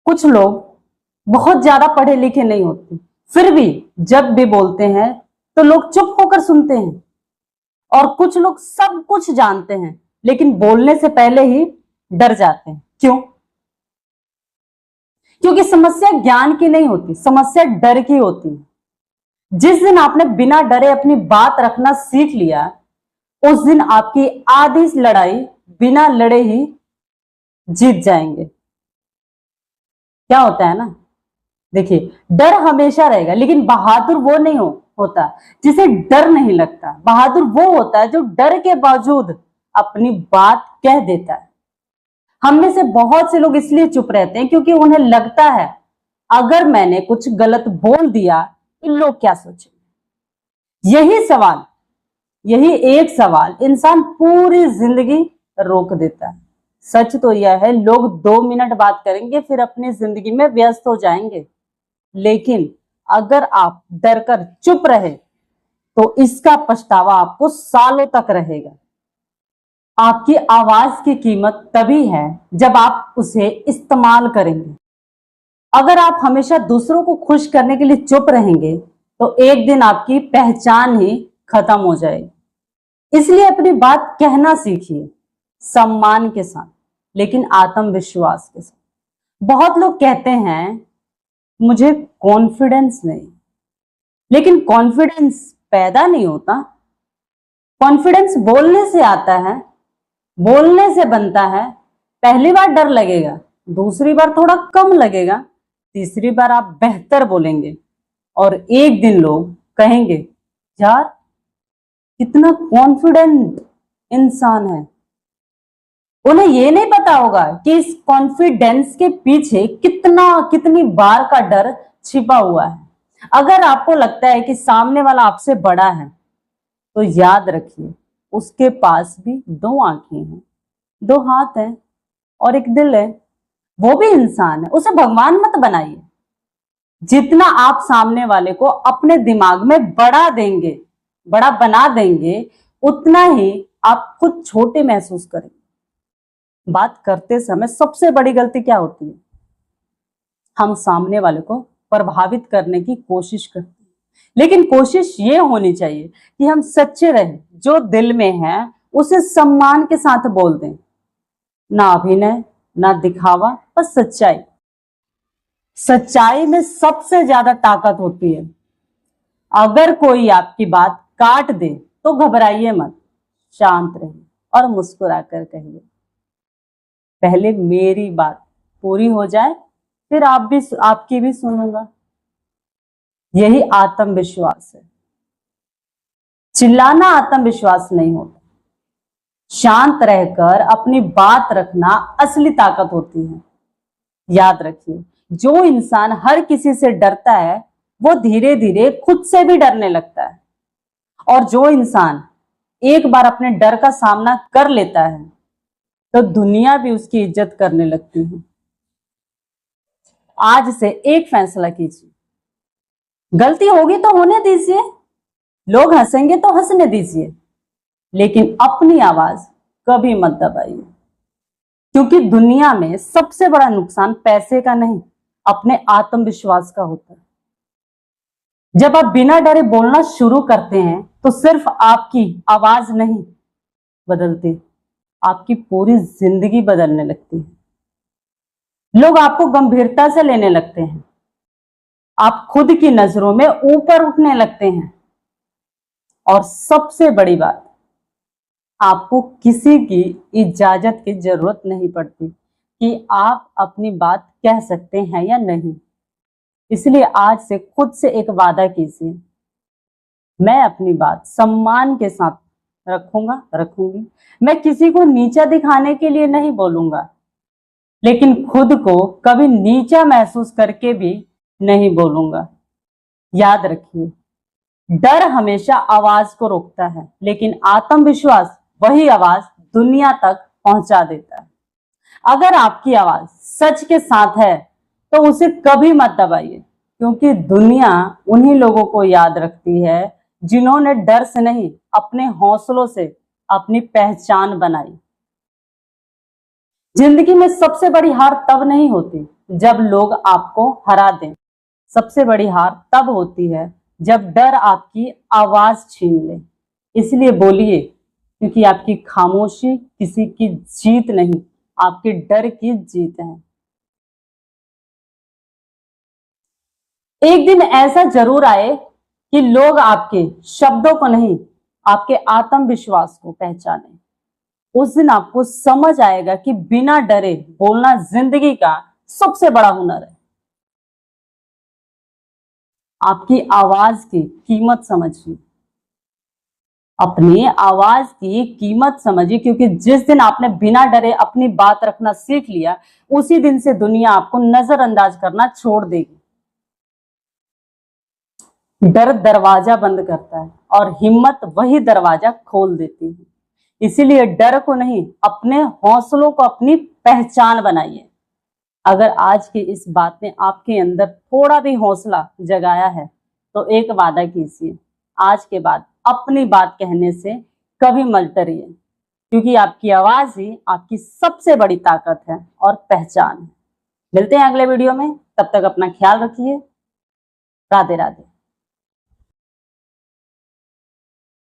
कुछ लोग बहुत ज्यादा पढ़े लिखे नहीं होते, फिर भी जब भी बोलते हैं तो लोग चुप होकर सुनते हैं। और कुछ लोग सब कुछ जानते हैं लेकिन बोलने से पहले ही डर जाते हैं। क्यों? क्योंकि समस्या ज्ञान की नहीं होती, समस्या डर की होती है। जिस दिन आपने बिना डरे अपनी बात रखना सीख लिया, उस दिन आपकी आधी लड़ाई बिना लड़े ही जीत जाएंगे। क्या होता है ना, देखिए, डर हमेशा रहेगा, लेकिन बहादुर वो नहीं होता जिसे डर नहीं लगता। बहादुर वो होता है जो डर के बावजूद अपनी बात कह देता है। हम में से बहुत से लोग इसलिए चुप रहते हैं क्योंकि उन्हें लगता है अगर मैंने कुछ गलत बोल दिया तो लोग क्या सोचेंगे। यही एक सवाल इंसान पूरी जिंदगी रोक देता है। सच तो यह है, लोग 2 मिनट बात करेंगे फिर अपनी जिंदगी में व्यस्त हो जाएंगे। लेकिन अगर आप डर कर चुप रहे तो इसका पछतावा आपको सालों तक रहेगा। आपकी आवाज की कीमत तभी है जब आप उसे इस्तेमाल करेंगे। अगर आप हमेशा दूसरों को खुश करने के लिए चुप रहेंगे तो एक दिन आपकी पहचान ही खत्म हो जाएगी। इसलिए अपनी बात कहना सीखिए, सम्मान के साथ, लेकिन आत्मविश्वास के साथ। बहुत लोग कहते हैं मुझे कॉन्फिडेंस नहीं, लेकिन कॉन्फिडेंस पैदा नहीं होता। कॉन्फिडेंस बोलने से आता है, बोलने से बनता है। पहली बार डर लगेगा, दूसरी बार थोड़ा कम लगेगा, तीसरी बार आप बेहतर बोलेंगे और एक दिन लोग कहेंगे यार कितना कॉन्फिडेंट इंसान है। उन्हें ये नहीं पता होगा कि इस कॉन्फिडेंस के पीछे कितनी बार का डर छिपा हुआ है। अगर आपको लगता है कि सामने वाला आपसे बड़ा है तो याद रखिए उसके पास भी 2 आंखें हैं, 2 हाथ हैं और एक दिल है। वो भी इंसान है, उसे भगवान मत बनाइए। जितना आप सामने वाले को अपने दिमाग में बड़ा बना देंगे, उतना ही आप खुद छोटे महसूस करेंगे। बात करते समय सबसे बड़ी गलती क्या होती है? हम सामने वाले को प्रभावित करने की कोशिश करते हैं, लेकिन कोशिश ये होनी चाहिए कि हम सच्चे रहें, जो दिल में है उसे सम्मान के साथ बोल दें। ना अभिनय, ना दिखावा, बस सच्चाई। सच्चाई में सबसे ज्यादा ताकत होती है। अगर कोई आपकी बात काट दे तो घबराइए मत, शांत रहिए और मुस्कुराकर कहिए पहले मेरी बात पूरी हो जाए, फिर आपकी भी सुनूंगा। यही आत्मविश्वास है। चिल्लाना आत्मविश्वास नहीं होता। शांत रहकर अपनी बात रखना असली ताकत होती है। याद रखिए, जो इंसान हर किसी से डरता है वो धीरे धीरे खुद से भी डरने लगता है, और जो इंसान एक बार अपने डर का सामना कर लेता है तो दुनिया भी उसकी इज्जत करने लगती है। आज से एक फैसला कीजिए, गलती होगी तो होने दीजिए, लोग हंसेंगे तो हंसने दीजिए, लेकिन अपनी आवाज कभी मत दबाइए। क्योंकि दुनिया में सबसे बड़ा नुकसान पैसे का नहीं, अपने आत्मविश्वास का होता है। जब आप बिना डरे बोलना शुरू करते हैं तो सिर्फ आपकी आवाज नहीं बदलती, आपकी पूरी जिंदगी बदलने लगती है। लोग आपको गंभीरता से लेने लगते हैं, आप खुद की नजरों में ऊपर उठने लगते हैं, और सबसे बड़ी बात, आपको किसी की इजाजत की जरूरत नहीं पड़ती कि आप अपनी बात कह सकते हैं या नहीं। इसलिए आज से खुद से एक वादा कीजिए, मैं अपनी बात सम्मान के साथ रखूंगी। मैं किसी को नीचा दिखाने के लिए नहीं बोलूंगा, लेकिन खुद को कभी नीचा महसूस करके भी नहीं बोलूंगा। याद रखिए, डर हमेशा आवाज को रोकता है, लेकिन आत्मविश्वास वही आवाज दुनिया तक पहुंचा देता है। अगर आपकी आवाज सच के साथ है तो उसे कभी मत दबाइए, क्योंकि दुनिया उन्हीं लोगों को याद रखती है जिन्होंने डर से नहीं, अपने हौसलों से अपनी पहचान बनाई। जिंदगी में सबसे बड़ी हार तब नहीं होती जब लोग आपको हरा दें। सबसे बड़ी हार तब होती है जब डर आपकी आवाज छीन ले। इसलिए बोलिए, क्योंकि आपकी खामोशी किसी की जीत नहीं, आपके डर की जीत है। एक दिन ऐसा जरूर आए कि लोग आपके शब्दों को नहीं, आपके आत्मविश्वास को पहचाने। उस दिन आपको समझ आएगा कि बिना डरे बोलना जिंदगी का सबसे बड़ा हुनर है। आपकी आवाज की कीमत समझिए, अपनी आवाज की कीमत समझिए, क्योंकि जिस दिन आपने बिना डरे अपनी बात रखना सीख लिया, उसी दिन से दुनिया आपको नजरअंदाज करना छोड़ देगी। डर दरवाजा बंद करता है और हिम्मत वही दरवाजा खोल देती है। इसीलिए डर को नहीं, अपने हौसलों को अपनी पहचान बनाइए। अगर आज की इस बात ने आपके अंदर थोड़ा भी हौसला जगाया है, तो एक वादा कीजिए, आज के बाद अपनी बात कहने से कभी मत डरिए, क्योंकि आपकी आवाज ही आपकी सबसे बड़ी ताकत है और पहचान है। मिलते हैं अगले वीडियो में, तब तक अपना ख्याल रखिए। राधे राधे।